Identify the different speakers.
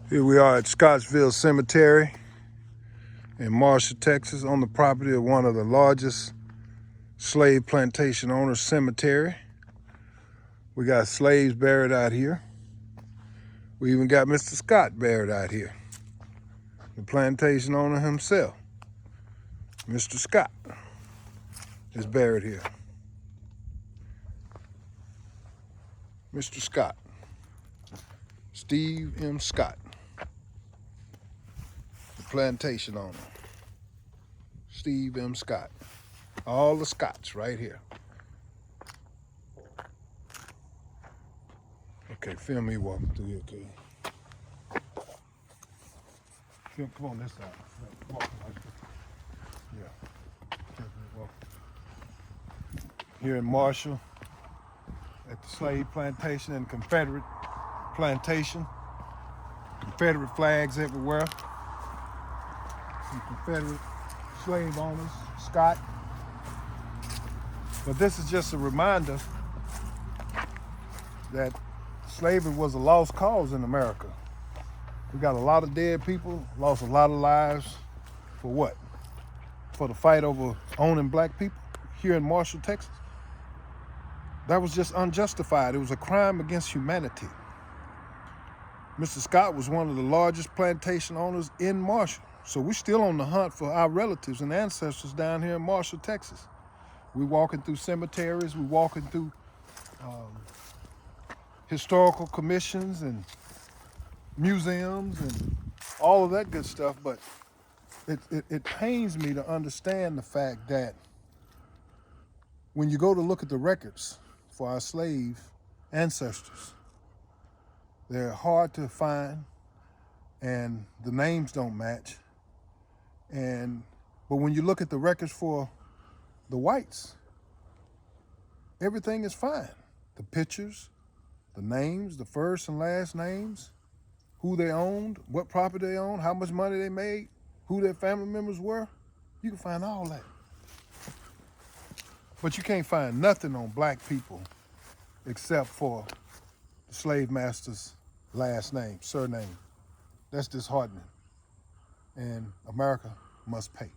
Speaker 1: Here we are at Scottsville Cemetery in Marshall, Texas, on the property of one of the largest slave plantation owners' cemetery. We got slaves buried out here. We even got Mr. Scott buried out here, the plantation owner himself. Mr. Scott is buried here. Mr. Scott, Steve M. Scott, the plantation owner. Steve M. Scott. All the Scotts right here. Okay, film me walking through here, okay? Come on this side. Walk like this. Yeah. Walk. Here in Marshall, at the slave plantation and Confederate plantation. Confederate flags everywhere. Some Confederate slave owners, Scott. But this is just a reminder that slavery was a lost cause in America. We got a lot of dead people, lost a lot of lives. For what? For the fight over owning black people here in Marshall, Texas? That was just unjustified. It was a crime against humanity. Mr. Scott was one of the largest plantation owners in Marshall. So we're still on the hunt for our relatives and ancestors down here in Marshall, Texas. We're walking through cemeteries, we're walking through historical commissions and museums and all of that good stuff, but it pains me to understand the fact that when you go to look at the records for our slave ancestors, they're hard to find and the names don't match. But when you look at the records for the whites, everything is fine. The pictures, the names, the first and last names, who they owned, what property they owned, how much money they made, who their family members were. You can find all that. But you can't find nothing on black people except for the slave master's last name, surname. That's disheartening. And America must pay.